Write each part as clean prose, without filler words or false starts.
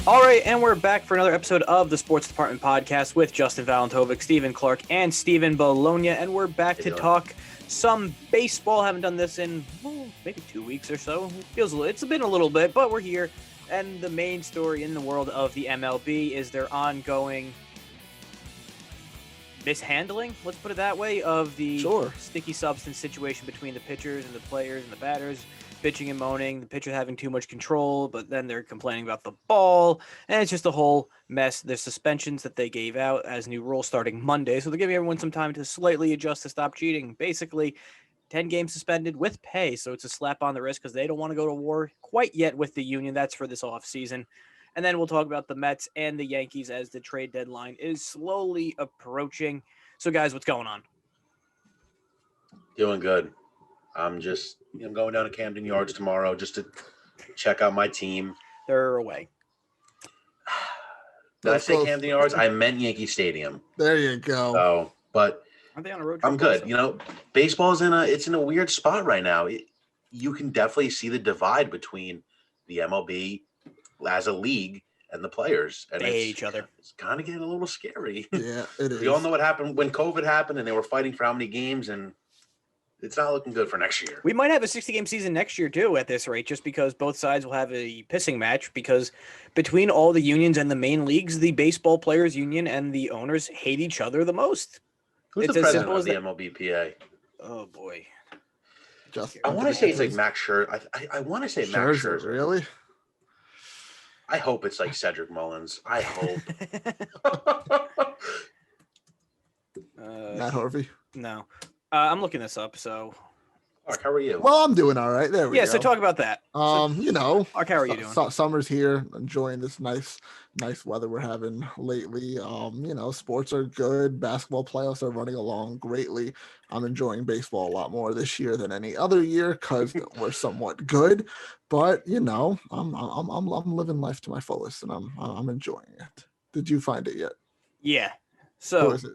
All right, and we're back for another episode of the Sports Department Podcast with Justin Valentovic, Stephen Clark, and Stephen Bologna, and we're back to talk some baseball. Haven't done this in maybe 2 weeks or so. It's been a little bit, but we're here. And the main story in the world of the MLB is their ongoing mishandling, let's put it that way, of the sticky substance situation between the pitchers and the players and the batters. Pitching and moaning, the pitcher having too much control, but then they're complaining about the ball, and it's just a whole mess. There's suspensions that they gave out as new rules starting Monday, so they're giving everyone some time to slightly adjust to stop cheating. Basically, 10 games suspended with pay, so it's a slap on the wrist because they don't want to go to war quite yet with the union. That's for this offseason. And then we'll talk about the Mets and the Yankees as the trade deadline is slowly approaching. So, guys, what's going on? Doing good. I'm going down to Camden Yards tomorrow just to check out my team. They're away. Did I say Camden Yards? I meant Yankee Stadium. There you go. So, but aren't they on a road trip? I'm good. Also? You know, baseball's in a weird spot right now. You can definitely see the divide between the MLB as a league and the players. And they hate each other. It's kind of getting a little scary. Yeah, it is. We all know what happened when COVID happened, and they were fighting for how many games, and it's not looking good for next year. We might have a 60-game season next year, too, at this rate, just because both sides will have a pissing match, because between all the unions and the main leagues, the baseball players union and the owners hate each other the most. Who's the president of the MLBPA? Oh, boy. I want to say it's like Max Scherzer. I want to say Max Scherzer. Really? I hope it's like Cedric Mullins. I hope. Matt Harvey? No. I'm looking this up, so. Mark, how are you? Well, I'm doing all right. There we go. Yeah, so talk about that. Mark, how are you doing? Summer's here. Enjoying this nice weather we're having lately. Sports are good. Basketball playoffs are running along greatly. I'm enjoying baseball a lot more this year than any other year because we're somewhat good. But I'm living life to my fullest, and I'm enjoying it. Did you find it yet? Yeah. So. Who is it?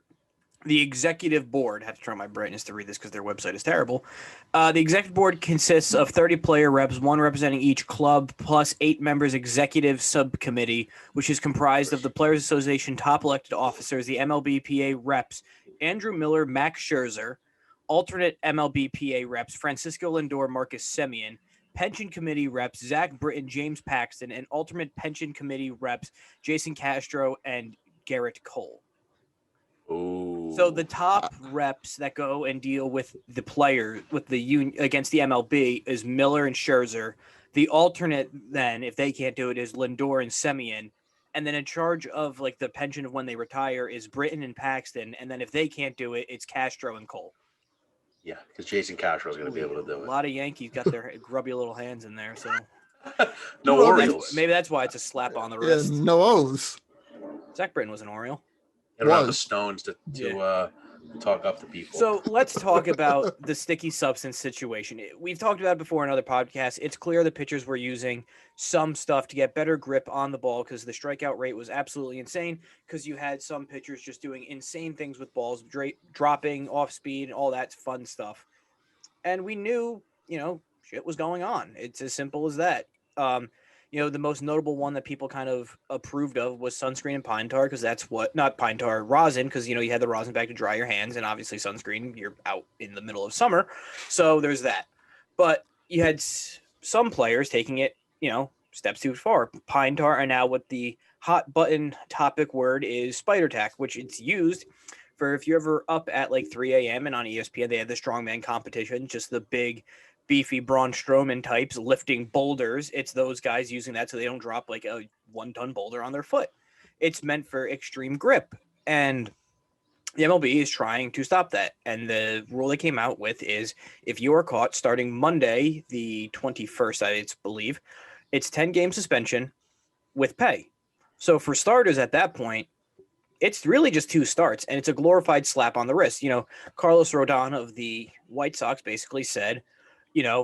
The executive board, I have to turn my brightness to read this because their website is terrible. The executive board consists of 30 player reps, one representing each club, plus 8 members executive subcommittee, which is comprised of the Players Association top elected officers, the MLBPA reps, Andrew Miller, Max Scherzer, alternate MLBPA reps, Francisco Lindor, Marcus Semien, pension committee reps, Zach Britton, James Paxton, and alternate pension committee reps, Jason Castro and Garrett Cole. Ooh. So the top reps that go and deal with the player with the union against the MLB is Miller and Scherzer. The alternate then, if they can't do it, is Lindor and Semien. And then in charge of like the pension of when they retire is Britton and Paxton. And then if they can't do it, it's Castro and Cole. Yeah, because Jason Castro is going to be able to do it. A lot of Yankees got their grubby little hands in there. So no Orioles. Maybe that's why it's a slap on the wrist. Yeah, no O's. Zach Britton was an Oriole. I don't have the stones to talk up to people. So let's talk about the sticky substance situation. We've talked about it before in other podcasts. It's clear the pitchers were using some stuff to get better grip on the ball because the strikeout rate was absolutely insane because you had some pitchers just doing insane things with balls, dropping off speed, all that fun stuff. And we knew, shit was going on. It's as simple as that. The most notable one that people kind of approved of was sunscreen and pine tar because not pine tar, rosin, because, you had the rosin bag to dry your hands, and obviously sunscreen, you're out in the middle of summer. So there's that. But you had some players taking it, steps too far. Pine tar, and now what the hot button topic word is spider tack, which it's used for if you're ever up at like 3 a.m. and on ESPN, they have the strongman competition, just the big beefy Braun Strowman types lifting boulders. It's those guys using that so they don't drop like a 1-ton boulder on their foot. It's meant for extreme grip. And the MLB is trying to stop that. And the rule they came out with is if you are caught starting Monday, the 21st, I believe, it's 10-game suspension with pay. So for starters at that point, it's really just 2 starts, and it's a glorified slap on the wrist. Carlos Rodon of the White Sox basically said,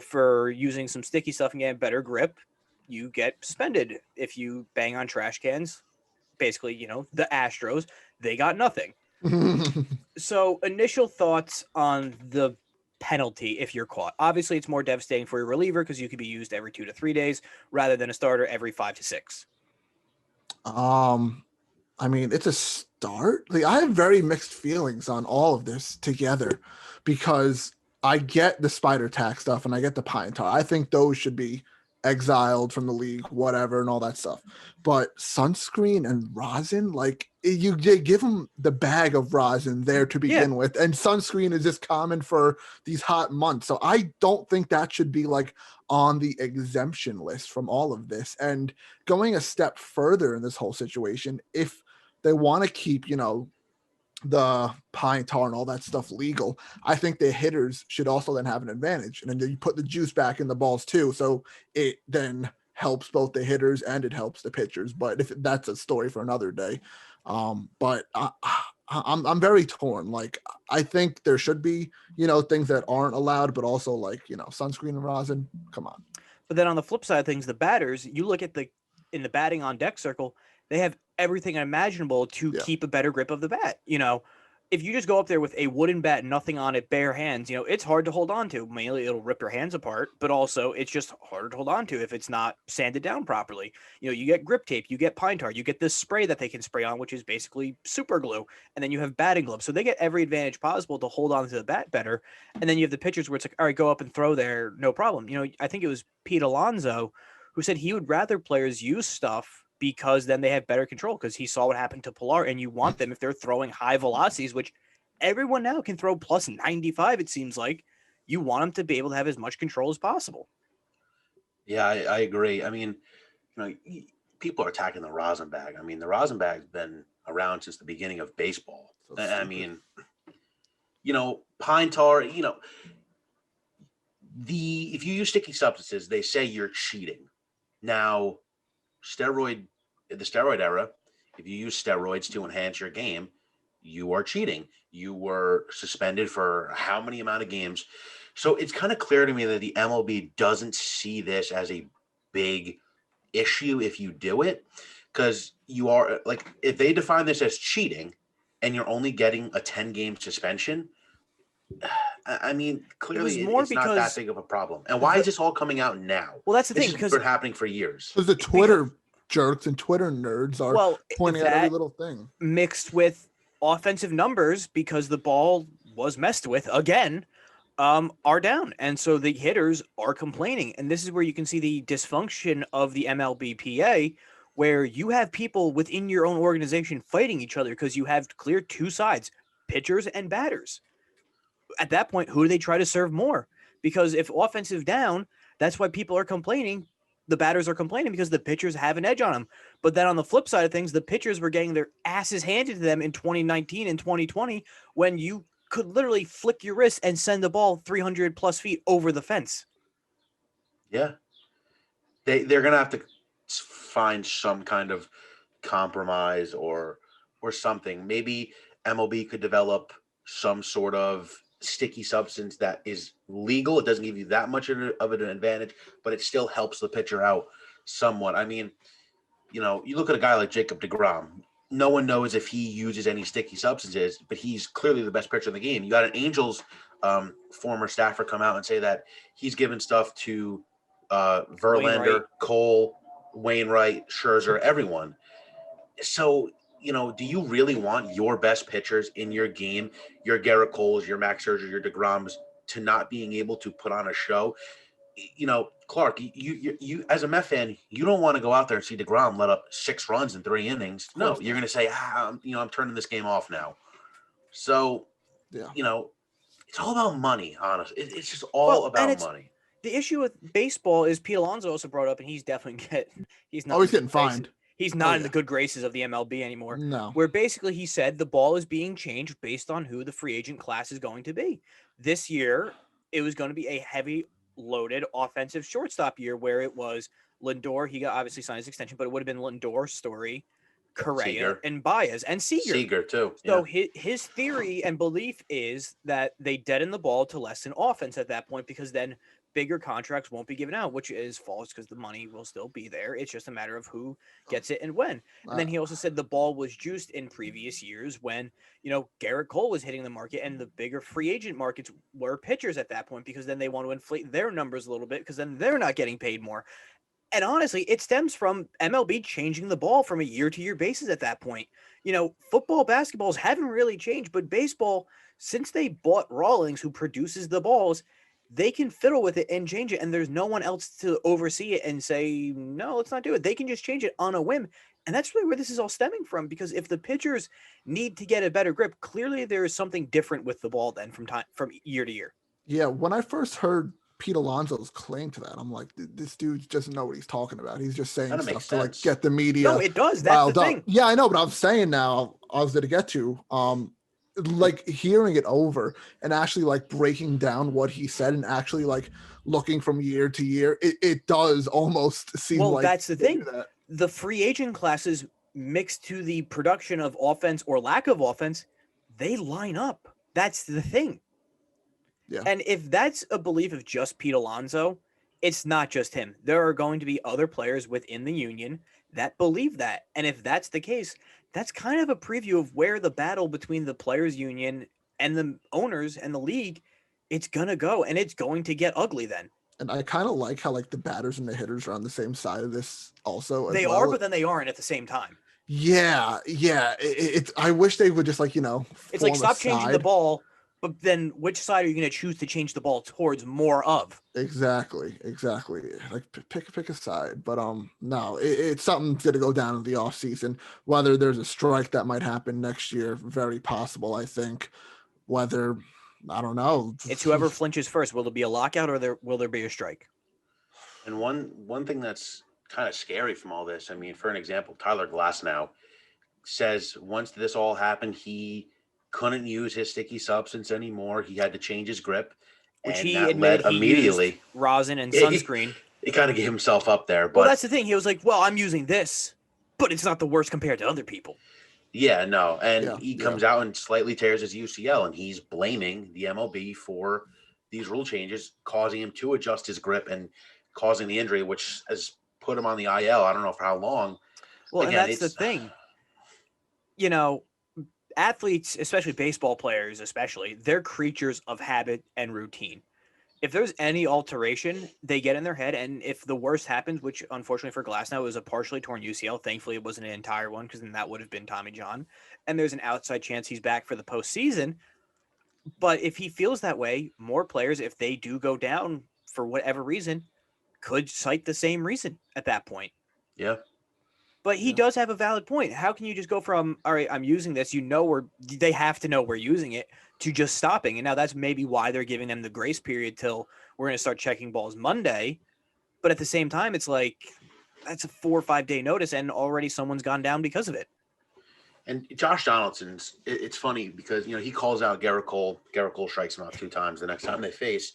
for using some sticky stuff and getting better grip, you get suspended. If you bang on trash cans, basically, the Astros, they got nothing. So initial thoughts on the penalty if you're caught. Obviously, it's more devastating for your reliever because you could be used every 2 to 3 days rather than a starter every 5 to 6. I mean, it's a start. Like, I have very mixed feelings on all of this together because I get the spider tack stuff and I get the pine tar. I think those should be exiled from the league, whatever, and all that stuff. But sunscreen and rosin, like they give them the bag of rosin there to begin with, and sunscreen is just common for these hot months. So I don't think that should be like on the exemption list from all of this. And going a step further in this whole situation, if they want to keep, the pine tar and all that stuff legal, I think the hitters should also then have an advantage. And then you put the juice back in the balls too. So it then helps both the hitters and it helps the pitchers. But if that's a story for another day. But I'm very torn. Like, I think there should be, things that aren't allowed, but also like, sunscreen and rosin. Come on. But then on the flip side of things, the batters, you look at in the batting on deck circle, they have everything imaginable to keep a better grip of the bat. If you just go up there with a wooden bat, nothing on it, bare hands, it's hard to hold on to. Mainly it'll rip your hands apart, but also it's just harder to hold on to if it's not sanded down properly. You get grip tape, you get pine tar, you get this spray that they can spray on, which is basically super glue. And then you have batting gloves. So they get every advantage possible to hold on to the bat better. And then you have the pitchers where it's like, all right, go up and throw there, no problem. I think it was Pete Alonso who said he would rather players use stuff because then they have better control, because he saw what happened to Pilar, and you want them if they're throwing high velocities, which everyone now can throw plus 95, it seems like. You want them to be able to have as much control as possible. Yeah, I agree. I mean, people are attacking the rosin bag. I mean, the rosin bag's been around since the beginning of baseball. So I mean, pine tar, if you use sticky substances, they say you're cheating. Now, the steroid era, if you use steroids to enhance your game, you are cheating. You were suspended for how many amount of games. So it's kind of clear to me that the MLB doesn't see this as a big issue if you do it, because you are like, if they define this as cheating and you're only getting a 10-game suspension, I mean, clearly it's not that big of a problem. And why is this all coming out now? Well, that's the thing, because it's been happening for years. Because the Twitter jerks and Twitter nerds are pointing out every little thing. Mixed with offensive numbers, because the ball was messed with again, are down. And so the hitters are complaining. And this is where you can see the dysfunction of the MLBPA, where you have people within your own organization fighting each other because you have clear two sides, pitchers and batters. At that point, who do they try to serve more? Because if offensive down, that's why people are complaining. The batters are complaining because the pitchers have an edge on them. But then on the flip side of things, the pitchers were getting their asses handed to them in 2019 and 2020 when you could literally flick your wrist and send the ball 300 plus feet over the fence. Yeah. They're going to have to find some kind of compromise or something. Maybe MLB could develop some sort of sticky substance that is legal. It doesn't give you that much of an advantage, but it still helps the pitcher out somewhat. I mean, you look at a guy like Jacob DeGrom. No one knows if he uses any sticky substances, but he's clearly the best pitcher in the game. You got an Angels former staffer come out and say that he's given stuff to Verlander, Cole, Wainwright, Scherzer, everyone. So, do you really want your best pitchers in your game, your Garrett Coles, your Max Scherzer, your DeGroms, to not being able to put on a show? Clark, you as a Met fan, you don't want to go out there and see DeGrom let up 6 runs in 3 innings. No, you're going to say, I'm turning this game off now. So, it's all about money, honestly. It's just all about money. The issue with baseball is Pete Alonso also brought up, and he's definitely he's getting fined. He's not in the good graces of the MLB anymore. No. Where basically he said the ball is being changed based on who the free agent class is going to be. This year, it was going to be a heavy loaded offensive shortstop year where it was Lindor. He got obviously signed his extension, but it would have been Lindor, Story, Correa, and Baez, and Seager too. So his theory and belief is that they deaden the ball to lessen offense at that point, because then bigger contracts won't be given out, which is false because the money will still be there. It's just a matter of who gets it and when. And then he also said the ball was juiced in previous years when, Garrett Cole was hitting the market and the bigger free agent markets were pitchers at that point, because then they want to inflate their numbers a little bit because then they're not getting paid more. And honestly, it stems from MLB changing the ball from a year-to-year basis at that point. Football, basketballs haven't really changed, but baseball, since they bought Rawlings, who produces the balls, they can fiddle with it and change it, and there's no one else to oversee it and say, no, let's not do it. They can just change it on a whim. And that's really where this is all stemming from, because if the pitchers need to get a better grip, clearly there is something different with the ball then from year to year. Yeah, when I first heard Pete Alonso's claim to that, I'm like, this dude doesn't know what he's talking about. He's just saying Kinda stuff makes to like sense. get the media. No, it does. That's the riled up. thing. Yeah, I know, but I'm saying now, I was going to get to, like hearing it over and actually like breaking down what he said and actually like looking from year to year, it does almost seem Well, like that's the they do thing. that. The free agent classes mixed to the production of offense or lack of offense, they line up. That's the thing. Yeah. And if that's a belief of just Pete Alonso, it's not just him. There are going to be other players within the union that believe that. And if that's the case, that's kind of a preview of where the battle between the players union and the owners and the league, it's going to go, and it's going to get ugly then. And I kind of like how like the batters and the hitters are on the same side of this also. They are, but then they aren't at the same time. Yeah. It's I wish they would just like, It's like, form a stop changing the side. ball, but then which side are you going to choose to change the ball towards more of? Exactly. Like pick a side, but no, it's something's gonna go down in the off season. Whether there's a strike that might happen next year, very possible. I think. Whether I don't know. It's whoever flinches first. Will there be a lockout, or will there be a strike? And one thing that's kind of scary from all this, I mean, for an example, Tyler Glasnow says once this all happened, he couldn't use his sticky substance anymore. He had to change his grip, Which and he that admitted led he immediately. used rosin and Yeah, sunscreen. He kind of gave himself up there, Well, but that's the thing. He was like, "Well, I'm using this, but it's not the worst compared to other people." yeah, no. And Yeah, he comes out and slightly tears his UCL, and he's blaming the MLB for these rule changes, causing him to adjust his grip and causing the injury, which has put him on the IL. I don't know for how long. Well, Again, and that's the thing. Athletes, especially baseball players, they're creatures of habit and routine. If there's any alteration, they get in their head, and if the worst happens, which unfortunately for Glasnow was a partially torn UCL, thankfully it wasn't an entire one, because then that would have been Tommy John, and there's an outside chance he's back for the postseason. But if he feels that way, more players, if they do go down for whatever reason, could cite the same reason at that point. Yeah. But he does have a valid point. How can you just go from, all right, I'm using this, they have to know we're using it, to just stopping? And now that's maybe why they're giving them the grace period till we're going to start checking balls Monday. But at the same time, it's like, that's a 4 or 5 day notice, and already someone's gone down because of it. And Josh Donaldson's, it's funny because, he calls out Garrett Cole. Garrett Cole strikes him out 2 times the next time they face.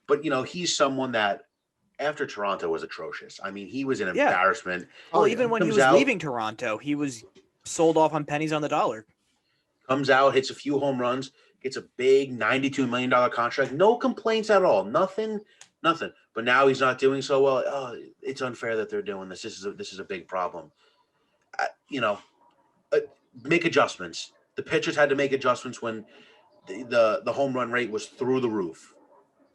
But, he's someone that after Toronto was atrocious. I mean, he was an embarrassment. Well, even when he was leaving Toronto, he was sold off on pennies on the dollar. Comes out, hits a few home runs, gets a big $92 million contract. No complaints at all. Nothing. But now he's not doing so well. Oh, it's unfair that they're doing this. This is a big problem. Make adjustments. The pitchers had to make adjustments when the home run rate was through the roof.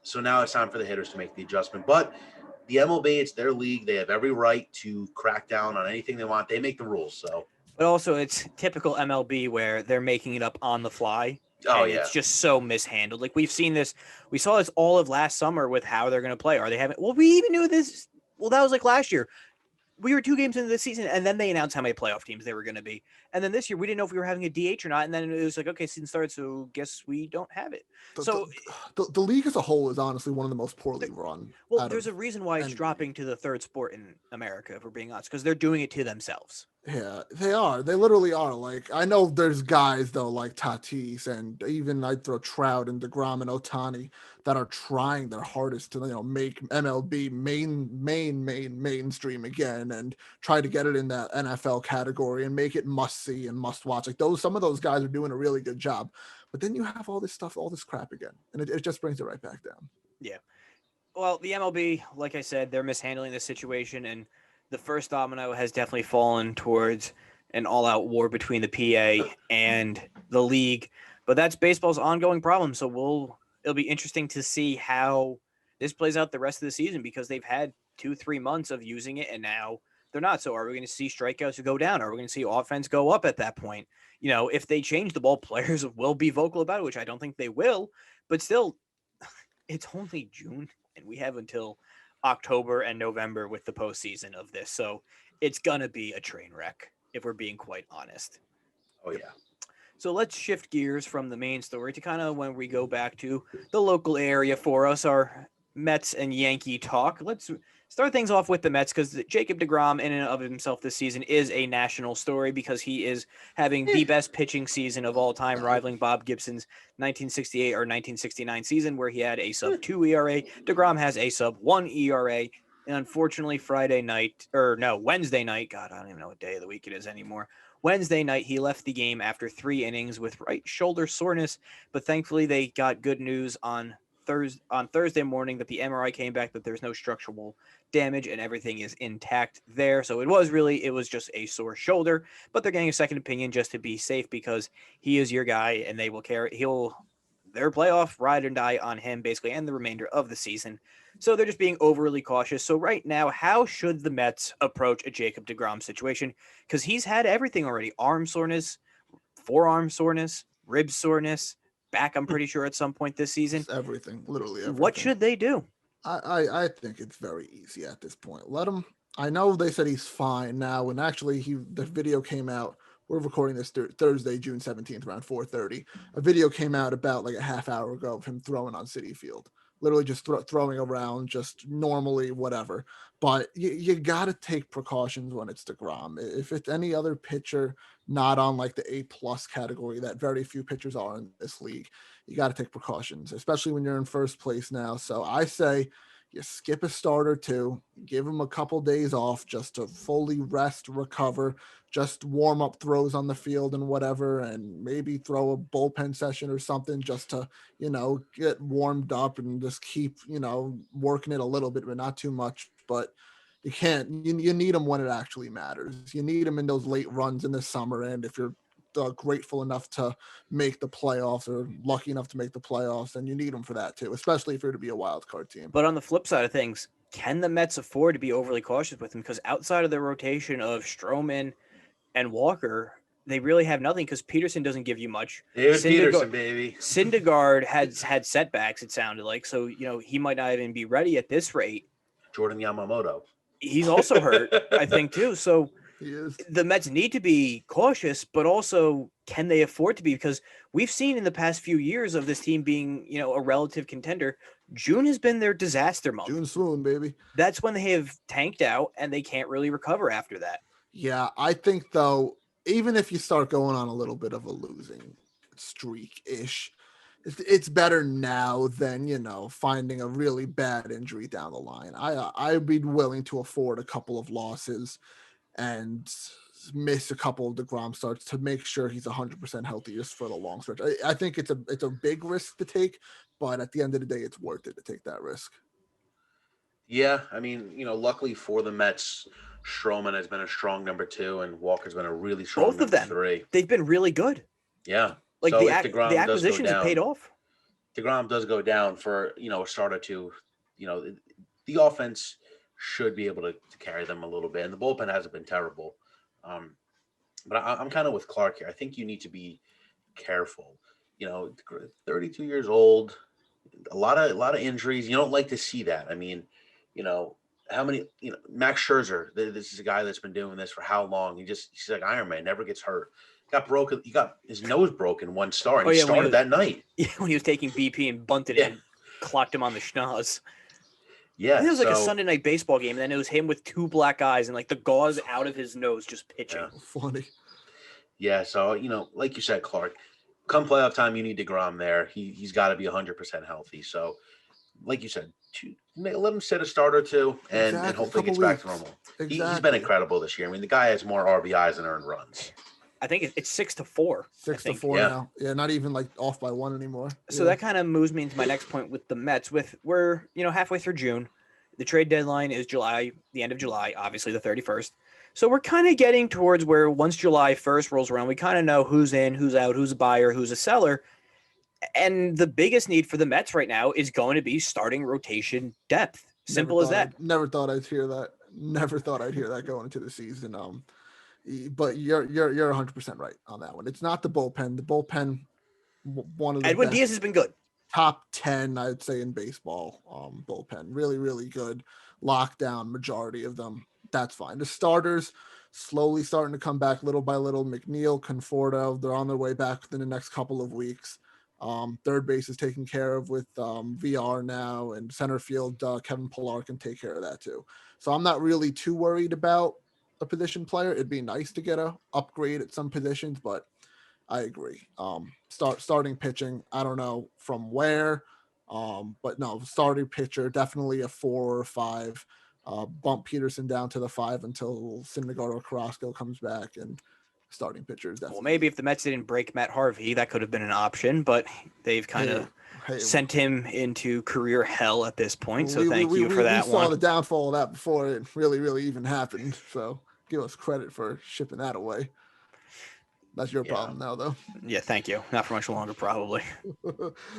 So now it's time for the hitters to make the adjustment. But the MLB, it's their league. They have every right to crack down on anything they want. They make the rules. So, but also it's typical MLB where they're making it up on the fly. Oh, and it's just so mishandled. Like, we saw this all of last summer with how they're going to play. Are they having? Well, we even knew this. Well, that was like last year. We were 2 games into the season, and then they announced how many playoff teams they were going to be. And then this year, we didn't know if we were having a DH or not. And then it was like, okay, season started, so guess we don't have it. The league as a whole is honestly one of the most poorly run. Well, there's a reason why it's dropping to the 3rd sport in America, if we're being honest, because they're doing it to themselves. Yeah, they are. They literally are. Like, I know there's guys though, like Tatis, and even I'd throw Trout and DeGrom and Ohtani, that are trying their hardest to make MLB mainstream again, and try to get it in that NFL category and make it must see and must watch. Like, some of those guys are doing a really good job. But then you have all this stuff, all this crap again, and it just brings it right back down. Yeah. Well, the MLB, like I said, they're mishandling this situation, and the first domino has definitely fallen towards an all-out war between the PA and the league. But that's baseball's ongoing problem, so it'll be interesting to see how this plays out the rest of the season, because they've had 2-3 months of using it, and now they're not. So are we going to see strikeouts go down? Are we going to see offense go up at that point? If they change the ball, players will be vocal about it, which I don't think they will. But still, it's only June, and we have until October and November with the postseason of this. So it's going to be a train wreck, if we're being quite honest. Oh, yeah. So let's shift gears from the main story to kind of when we go back to the local area for us, our Mets and Yankee talk. Let's start things off with the Mets, because Jacob DeGrom in and of himself this season is a national story, because he is having the best pitching season of all time, rivaling Bob Gibson's 1968 or 1969 season, where he had a sub-2 ERA. DeGrom has a sub-1 ERA. And unfortunately, Wednesday night, God, I don't even know what day of the week it is anymore. Wednesday night, he left the game after 3 innings with right shoulder soreness, but thankfully they got good news on Thursday morning that the MRI came back that there's no structural damage and everything is intact there. So it was just a sore shoulder, but they're getting a second opinion just to be safe, because he is your guy and they will their playoff ride and die on him basically, and the remainder of the season. So they're just being overly cautious. So right now, how should the Mets approach a Jacob DeGrom situation? Because he's had everything already: arm soreness, forearm soreness, rib soreness, back, I'm pretty sure, at some point this season. It's everything, literally everything. What should they do? I think it's very easy at this point. Let him. I know they said he's fine now, and actually the video came out. We're recording this Thursday, June 17th, around 4:30. A video came out about like a half hour ago of him throwing on Citi Field. Literally just throwing around, just normally, whatever. But you got to take precautions when it's DeGrom. If it's any other pitcher not on like the A+ category, that very few pitchers are in this league, you got to take precautions, especially when you're in first place now. So I say you skip a start or two, give him a couple days off just to fully rest, recover, just warm up throws on the field and whatever, and maybe throw a bullpen session or something just to, get warmed up and just keep, working it a little bit, but not too much. But you need him when it actually matters. You need him in those late runs in the summer. And if you're grateful enough to make the playoffs or lucky enough to make the playoffs, and you need them for that too, especially if you're to be a wild card team. But on the flip side of things, can the Mets afford to be overly cautious with him? Because outside of the rotation of Stroman and Walker, they really have nothing, because Peterson doesn't give you much. Peterson, baby. Syndergaard had setbacks, it sounded like, so he might not even be ready at this rate. Jordan Yamamoto, he's also hurt, I think, too. So the Mets need to be cautious, but also, can they afford to be? Because we've seen in the past few years of this team being, a relative contender, June has been their disaster month. June swoon, baby. That's when they have tanked out and they can't really recover after that. Yeah, I think, though, even if you start going on a little bit of a losing streak-ish, it's better now than, finding a really bad injury down the line. I'd be willing to afford a couple of losses and miss a couple of DeGrom starts to make sure he's 100% healthy just for the long stretch. I think it's a big risk to take, but at the end of the day, it's worth it to take that risk. Yeah, I mean, luckily for the Mets, Stroman has been a strong number 2, and Walker's been a really strong Both of them. number 3. They've been really good. Yeah. Like, so the acquisitions have paid off. DeGrom does go down for, a start or two. The offense should be able to carry them a little bit, and the bullpen hasn't been terrible. But I'm kind of with Clark here. I think you need to be careful. 32 years old, a lot of injuries. You don't like to see that. I mean, how many? Max Scherzer. This is a guy that's been doing this for how long? He's like Iron Man, never gets hurt. Got broken. He got his nose broken one start. And he started that night. Yeah, when he was taking BP and bunted it and clocked him on the schnoz. Yeah, it was like a Sunday night baseball game, and then it was him with 2 black eyes and like the gauze out of his nose just pitching. Yeah. Funny. Yeah, so like you said, Clark, come playoff time, you need DeGrom there. He's got to be 100% healthy. So, like you said, let him sit a start or two, and hopefully gets back to normal. Exactly. He's been incredible this year. I mean, the guy has more RBIs than earned runs. I think it's 6-4. 6-4 now. Yeah, not even like off by 1 anymore. So that kind of moves me into my next point with the Mets. We're halfway through June. The trade deadline is the end of July, obviously the 31st. So we're kind of getting towards where once July 1st rolls around, we kind of know who's in, who's out, who's a buyer, who's a seller. And the biggest need for the Mets right now is going to be starting rotation depth. Simple as that. Never thought I'd hear that. Never thought I'd hear that going into the season. But you're 100% right on that one. It's not the bullpen. The bullpen, one of the Edwin best, Diaz has been good. top 10, I'd say, in baseball. Bullpen, really, really good. Lockdown, majority of them. That's fine. The starters slowly starting to come back little by little. McNeil, Conforto, they're on their way back within the next couple of weeks. Third base is taken care of with VR now, and center field, Kevin Pillar can take care of that too. So I'm not really too worried about a position player. It'd be nice to get a upgrade at some positions, but I agree. Starting pitching, I don't know from where, but no, starting pitcher, definitely a 4 or 5. Bump Peterson down to the 5 until Syndergaard or Carrasco comes back, and starting pitcher is definitely. Well, maybe if the Mets didn't break Matt Harvey, that could have been an option, but they've kind of sent him into career hell at this point. So thank you for that one. We saw the downfall of that before it really even happened. So give us credit for shipping that away. That's your problem now, though. Yeah, thank you. Not for much longer, probably.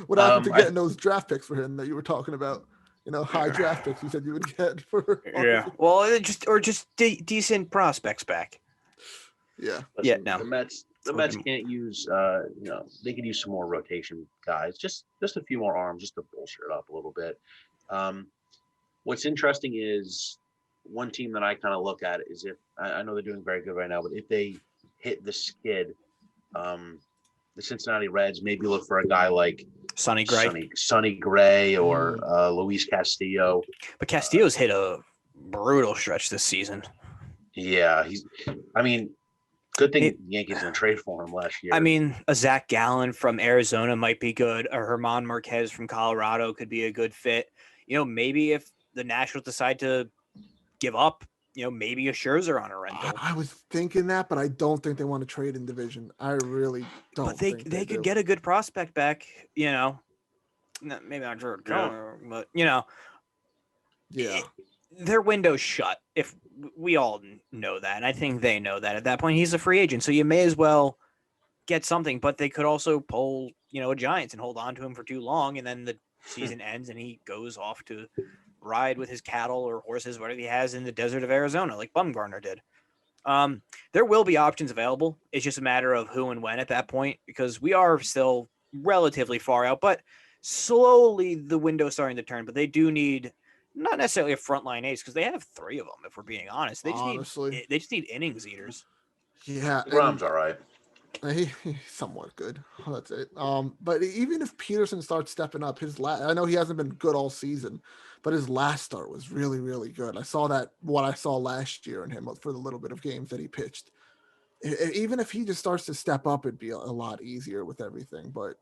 What happened to getting those draft picks for him that you were talking about? High draft picks you said you would get for. Yeah. Well, just decent prospects back. Yeah. Listen, No. The Mets can't use. They could use some more rotation guys. Just a few more arms, just to bolster it up a little bit. What's interesting is one team that I kind of look at is if I know they're doing very good right now, but if they hit the skid, the Cincinnati Reds maybe look for a guy like Sonny Gray or Luis Castillo. But Castillo's hit a brutal stretch this season. Yeah, good thing the Yankees didn't trade for him last year. I mean, a Zach Gallen from Arizona might be good. A Herman Marquez from Colorado could be a good fit. Maybe if the Nationals decide to give up, maybe a Scherzer on a rental. I was thinking that, but I don't think they want to trade in division. I really don't. But they could get a good prospect back. Maybe not Jordan Cone, but yeah, their window's shut. If we all know that, and I think they know that at that point, he's a free agent, so you may as well get something. But they could also pull, a Giants and hold on to him for too long, and then the season ends and he goes off to ride with his cattle or horses, whatever he has in the desert of Arizona, like Bumgarner did. There will be options available. It's just a matter of who and when at that point, because we are still relatively far out, but slowly the window's starting to turn. But they do need not necessarily a frontline ace, because they have 3 of them, if we're being honest. They just need innings eaters. Yeah. DeGrom's all right. He's somewhat good. That's it. But even if Peterson starts stepping up, I know he hasn't been good all season, but his last start was really, really good. I saw what I saw last year in him for the little bit of games that he pitched. Even if he just starts to step up, it'd be a lot easier with everything. But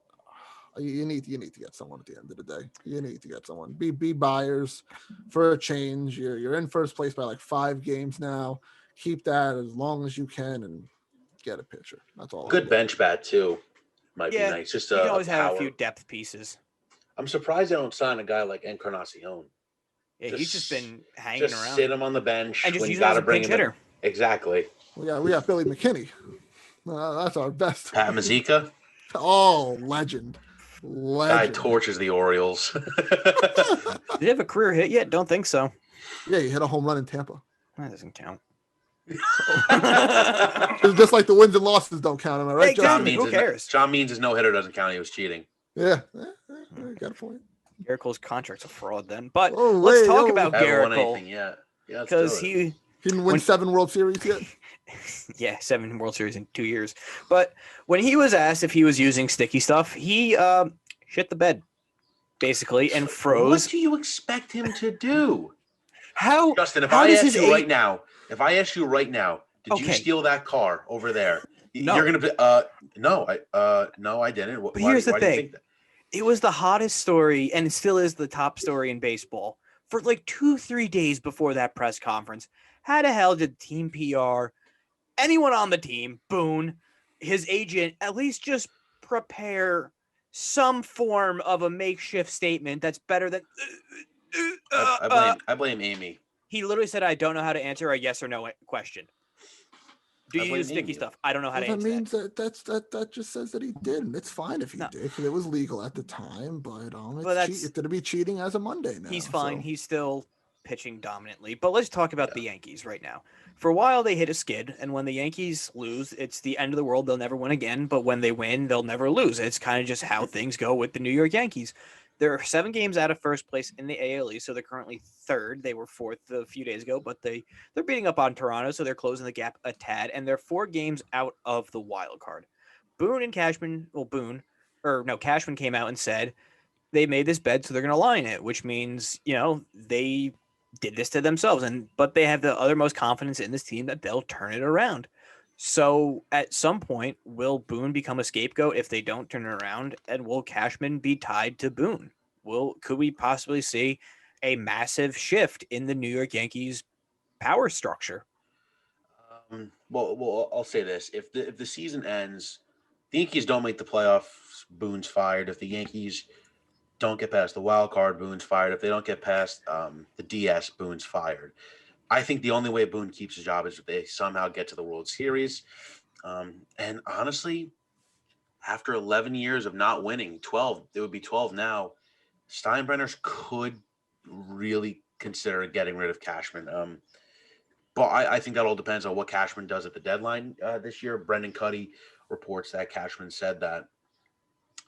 you need to get someone at the end of the day. You need to get someone. Be buyers for a change. You're in first place by like 5 games now. Keep that as long as you can and get a pitcher. That's all. Good bench bat too. Might be nice. Just you can always have a few depth pieces. I'm surprised they don't sign a guy like Encarnacion. Yeah, he's just been hanging around. Sit him on the bench and just use him as a pinch hitter. Exactly. We got Billy McKinney. That's our best. Pat Mazika. Oh, legend. Guy torches the Orioles. Did he have a career hit yet? Don't think so. Yeah, he hit a home run in Tampa. That doesn't count. It's just like the wins and losses don't count. Am I right, hey, John? Who cares? John Means' no-hitter doesn't count. He was cheating. Yeah, got a point. Garrett Cole's contract's a fraud then. But let's talk about Garrett Cole. Because he didn't win 7 World Series yet. Yeah, 7 World Series in 2 years. But when he was asked if he was using sticky stuff, he shit the bed, basically, and froze. What do you expect him to do? How, Justin, if I ask you right now, did you steal that car over there? No. You're gonna be no, I didn't. But here's the thing. It was the hottest story, and it still is the top story in baseball for like 2-3 days before that press conference. How the hell did team PR, anyone on the team, Boone, his agent, at least just prepare some form of a makeshift statement that's better than I blame Amy. He literally said, I don't know how to answer a yes or no question. Do you use sticky stuff? I don't know how to answer that. That just says that he didn't. It's fine if he did, because it was legal at the time. But that's it's going to be cheating as of Monday now. He's fine. So. He's still pitching dominantly. But let's talk about the Yankees right now. For a while, they hit a skid, and when the Yankees lose, it's the end of the world. They'll never win again. But when they win, they'll never lose. It's kind of just how things go with the New York Yankees. They're 7 games out of first place in the AL East, so they're currently third. They were fourth a few days ago, but they're beating up on Toronto, so they're closing the gap a tad, and they're 4 games out of the wild card. Cashman came out and said they made this bed, so they're going to lie in it, which means, they did this to themselves. But they have the uttermost confidence in this team that they'll turn it around. So at some point, will Boone become a scapegoat if they don't turn it around? And will Cashman be tied to Boone? Could we possibly see a massive shift in the New York Yankees power structure? Well, I'll say this: if the season ends, the Yankees don't make the playoffs, Boone's fired. If the Yankees don't get past the wild card, Boone's fired. If they don't get past the DS, Boone's fired. I think the only way Boone keeps his job is if they somehow get to the World Series. And honestly, after 11 years of not winning, 12, it would be 12 now. Steinbrenner's could really consider getting rid of Cashman. But I think that all depends on what Cashman does at the deadline this year. Brendan Cuddy reports that Cashman said that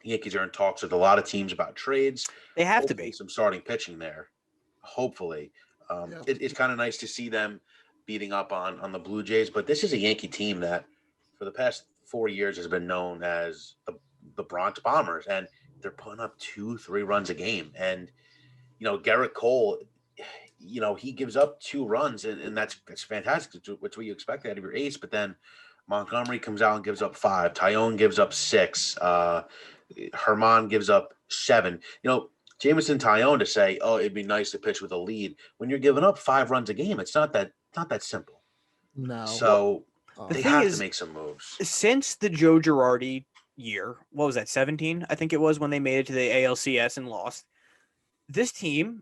Yankees are in talks with a lot of teams about trades. They have Hopefully to be. some starting pitching there. Hopefully. It's kind of nice to see them beating up on the Blue Jays, but this is a Yankee team that for the past 4 years has been known as the Bronx Bombers, and they're putting up 2-3 runs a game. And, Garrett Cole, he gives up 2 runs, and that's fantastic. It's what you expect out of your ace, but then Montgomery comes out and gives up 5. Tyone gives up 6. Herman gives up 7. Jameson Tyone to say, "Oh, it'd be nice to pitch with a lead." When you're giving up 5 runs a game, it's not that simple. No. So The they thing have is, to make some moves. since the Joe Girardi year, what was that, 17? I think it was when they made it to the ALCS and lost. This team,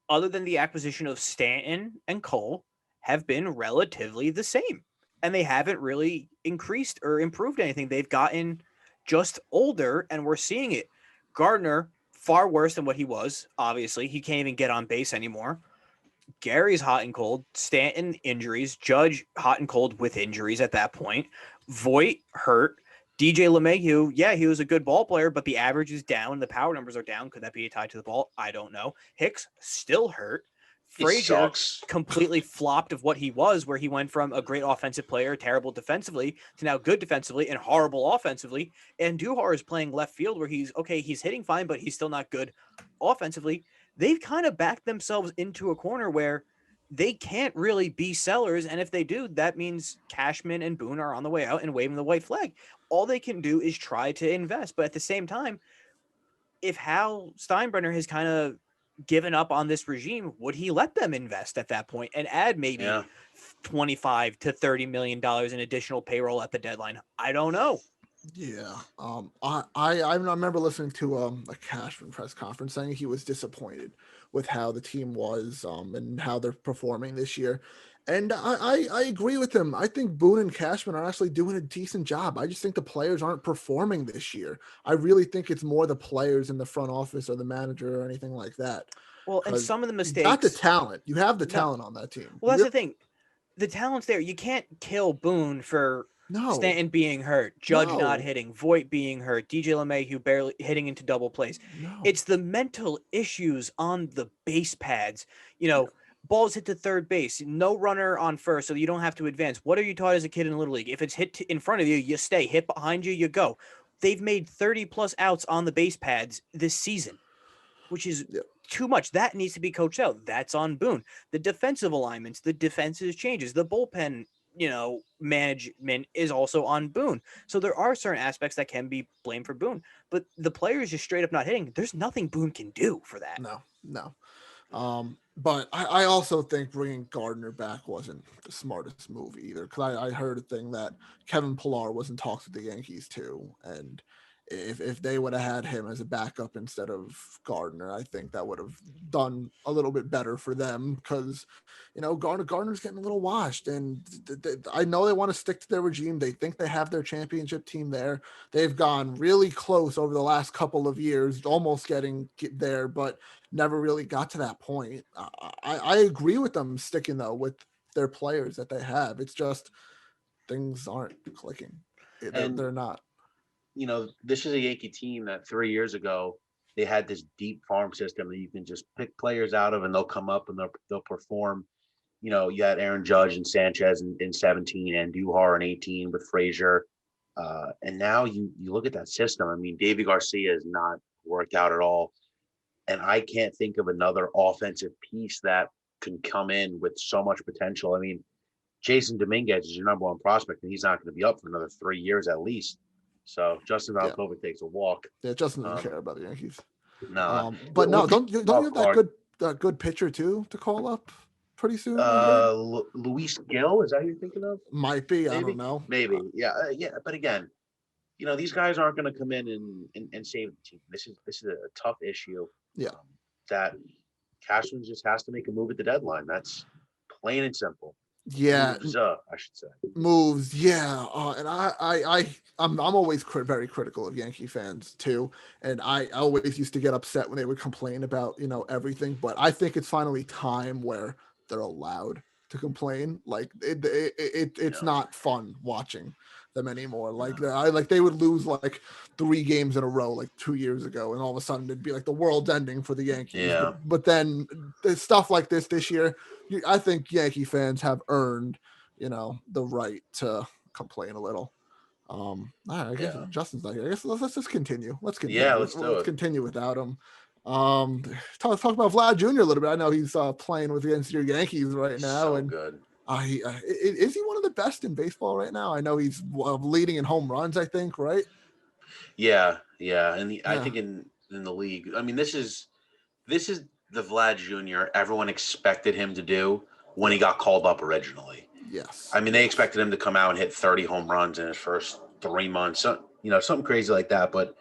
other than the acquisition of Stanton and Cole, have been relatively the same. And they haven't really increased or improved anything. They've gotten just older, and we're seeing it. Gardner, far worse than what he was, obviously. He can't even get on base anymore. Gary's hot and cold. Stanton, injuries. Judge, hot and cold with injuries at that point. Voit, hurt. DJ LeMahieu, yeah, he was a good ball player, but the average is down. The power numbers are down. Could that be tied to the ball? I don't know. Hicks, still hurt. He Frazier sucks. completely flopped of what he was, where he went from a great offensive player, terrible defensively, to now good defensively and horrible offensively. And Duhar is playing left field, where he's hitting fine, but he's still not good offensively. They've kind of backed themselves into a corner where they can't really be sellers. And if they do, that means Cashman and Boone are on the way out and waving the white flag. All they can do is try to invest. But at the same time, if Hal Steinbrenner has kind of given up on this regime, would he let them invest at that point and add maybe 25 to $30 million in additional payroll at the deadline? I don't know. Yeah. I remember listening to a Cashman press conference saying he was disappointed with how the team was and how they're performing this year. And I agree with him. I think Boone and Cashman are actually doing a decent job. I just think the players aren't performing this year. I really think it's more the players in the front office or the manager or anything like that. Well, and some of the mistakes. You got the talent. You have the talent on that team. Well, that's the thing. The talent's there. You can't kill Boone for Stanton being hurt, Judge not hitting, Voit being hurt, DJ LeMahieu barely hitting into double plays. It's the mental issues on the base pads. Balls hit to third base, no runner on first, so you don't have to advance. What are you taught as a kid in Little League? If it's hit in front of you, you stay. Hit behind you, you go. They've made 30-plus outs on the base pads this season, which is too much. That needs to be coached out. That's on Boone. The defensive alignments, the defensive changes, the bullpen, management is also on Boone. So there are certain aspects that can be blamed for Boone, but the players just straight up not hitting. There's nothing Boone can do for that. No. But I also think bringing Gardner back wasn't the smartest move either, because I heard a thing that Kevin Pillar was in talks with the Yankees too, and if they would have had him as a backup instead of Gardner, I think that would have done a little bit better for them because, Gardner's getting a little washed, and I know they want to stick to their regime. They think they have their championship team there. They've gone really close over the last couple of years, almost getting there, but never really got to that point. I agree with them sticking though with their players that they have. It's just things aren't clicking. They're not. This is a Yankee team that 3 years ago they had this deep farm system that you can just pick players out of and they'll come up and they'll perform. You had Aaron Judge and Sanchez in 17 and Duhar in 18 with Frazier. And now you look at that system. I mean, Davey Garcia has not worked out at all. And I can't think of another offensive piece that can come in with so much potential. I mean, Jason Dominguez is your number one prospect, and he's not going to be up for another 3 years at least. So Justin Valentovic takes a walk. Yeah, Justin doesn't care about the Yankees. No, but no, don't you have that good pitcher too to call up pretty soon? Luis Gil, is that who you're thinking of? Might be. Maybe? I don't know. Maybe. Yeah. But again, these guys aren't going to come in and save the team. This is a tough issue. Yeah. That Cashman just has to make a move at the deadline. That's plain and simple. Yeah, moves, I should say. Moves, yeah, and I'm always very critical of Yankee fans too, and I always used to get upset when they would complain about everything. But I think it's finally time where they're allowed to complain. Like it's not fun watching them anymore. Like they would lose like 3 games in a row like 2 years ago, and all of a sudden it'd be like the world's ending for the Yankees. Yeah. But then stuff like this year, I think Yankee fans have earned the right to complain a little. I guess Justin's not here. I guess let's just continue. Let's continue. Yeah, let's continue without him. Talk about Vlad Jr. a little bit. I know he's playing against your Yankees right now, so and good. Is he one of the best in baseball right now? I know he's leading in home runs, I think, right? Yeah, and I think in the league. I mean, this is the Vlad Jr. everyone expected him to do when he got called up originally. Yes. I mean, they expected him to come out and hit 30 home runs in his first 3 months, something crazy like that. But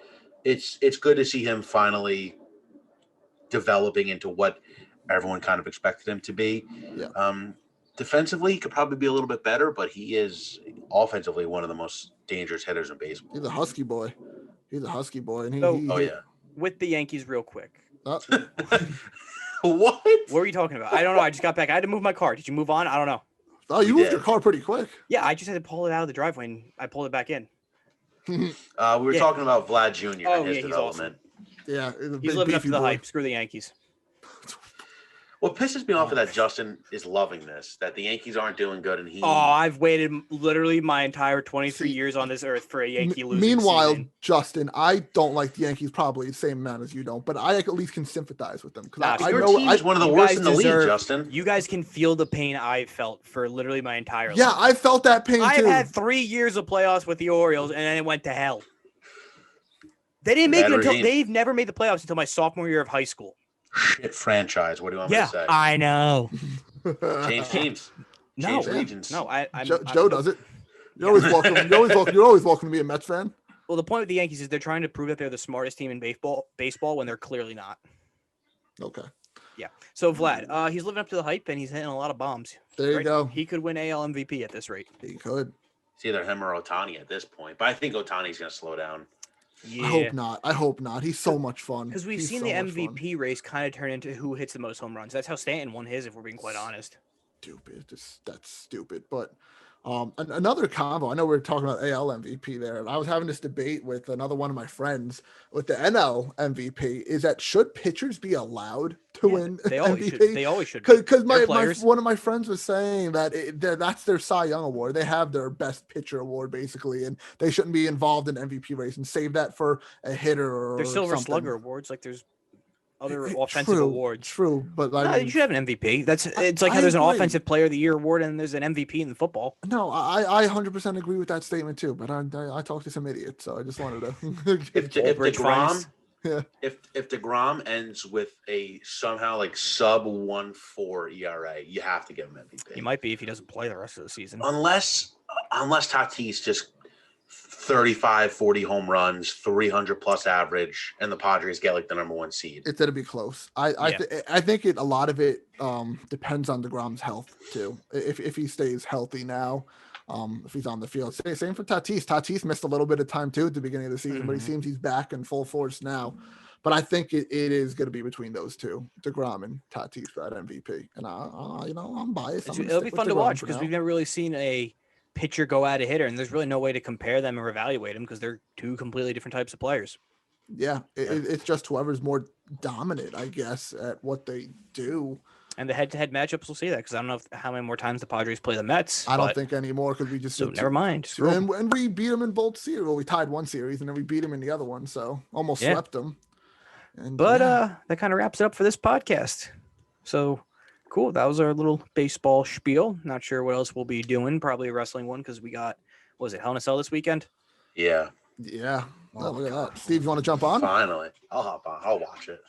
it's good to see him finally developing into what everyone kind of expected him to be. Yeah. Defensively, he could probably be a little bit better, but he is offensively one of the most dangerous hitters in baseball. He's a husky boy. And with the Yankees real quick. What were you talking about? I don't know. I just got back. I had to move my car. Did you move on? I don't know. Oh, you moved your car pretty quick. Yeah, I just had to pull it out of the driveway and I pulled it back in. We were talking about Vlad Jr. and his Awesome. development. Yeah, he's living up to the hype. Screw the Yankees. What pisses me off is that Justin is loving this, that the Yankees aren't doing good, and he. Oh, I've waited literally my entire 23 years on this earth for a Yankee losing Meanwhile, season. Justin, I don't like the Yankees probably the same amount as you don't, but I at least can sympathize with them because your team is one of the worst in the league, Justin. You guys can feel the pain I've felt for literally my entire life. Yeah, I felt that pain too. I've had 3 years of playoffs with the Orioles, and then it went to hell. They didn't make it until they've never made the playoffs until my sophomore year of high school. Shit franchise. What do you want me to say? I know. Change teams. Change regions. No, Joe does it. You're always welcome. You're always welcome to be a Mets fan. Well, the point with the Yankees is they're trying to prove that they're the smartest team in baseball when they're clearly not. Okay. Yeah. So Vlad, he's living up to the hype and he's hitting a lot of bombs. There you go. He could win AL MVP at this rate. He could. It's either him or Ohtani at this point, but I think Ohtani's going to slow down. Yeah. I hope not. He's so much fun. Because we've seen the MVP race kind of turn into who hits the most home runs. That's how Stanton won his, if we're being quite honest. Stupid. That's stupid. But another combo. I know we were talking about AL MVP there. I was having this debate with another one of my friends with the NL MVP. Is that should pitchers be allowed to win they always MVP? Should. They always should. Because one of my friends was saying that that's their Cy Young award. They have their best pitcher award basically, and they shouldn't be involved in MVP race and save that for a hitter or there's Silver something. Slugger awards. Like there's other offensive awards. True, but I mean, you should have an MVP. It's like how there's an offensive player of the year award and there's an MVP in football. No, I 100% agree with that statement too. But I talked to some idiots, so I just wanted to. if DeGrom ends with a somehow like sub 1.4 ERA, you have to give him MVP. He might be if he doesn't play the rest of the season. Unless Tatis just 35, 40 home runs, 300 plus average, and the Padres get like the number 1 seed. It's going to be close. I think a lot of it depends on DeGrom's health too. If he stays healthy now, if he's on the field. Same for Tatis. Tatis missed a little bit of time too at the beginning of the season, but he seems he's back in full force now. But I think it is going to be between those two, DeGrom and Tatis for that MVP. And I'm biased. It'll be fun to watch because we've never really seen a pitcher go at a hitter, and there's really no way to compare them or evaluate them because they're two completely different types of players. Yeah, it's just whoever's more dominant, I guess, at what they do. And the head-to-head matchups will see that because I don't know how many more times the Padres play the Mets. I don't think anymore because we just so never mind. And we beat them in both series. Well, we tied one series and then we beat them in the other one, so almost swept them. But that kind of wraps it up for this podcast. So cool. That was our little baseball spiel. Not sure what else we'll be doing. Probably a wrestling one because we got, what was it, Hell in a Cell this weekend? Yeah. Yeah. Oh, look at that. Steve, you want to jump on? Finally. I'll hop on. I'll watch it.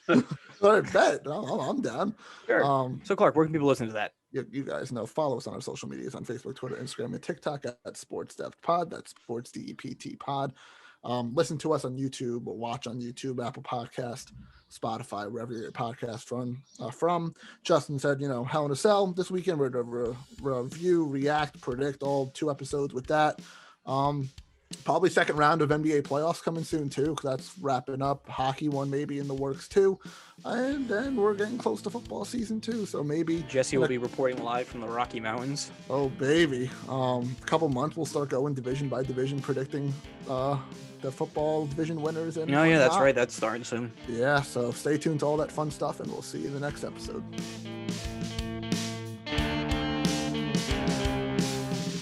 All right, bet. I'm down. Sure. So, Clark, where can people listen to that? You guys know. Follow us on our social medias on Facebook, Twitter, Instagram, and TikTok at Sports Depth Pod. That's Sports DEPT Pod. Listen to us on YouTube or watch on YouTube, Apple Podcast, Spotify, wherever your podcast from. Justin said, Hell in a Cell this weekend. We're going to review, react, predict all 2 episodes with that. Probably second round of NBA playoffs coming soon too, because that's wrapping up. Hockey one maybe in the works too, and then we're getting close to football season too. So maybe Jesse will be reporting live from the Rocky Mountains. Oh baby, couple months we'll start going division by division, predicting the football division winners. And that's right. That's starting soon. Yeah, so stay tuned to all that fun stuff, and we'll see you in the next episode.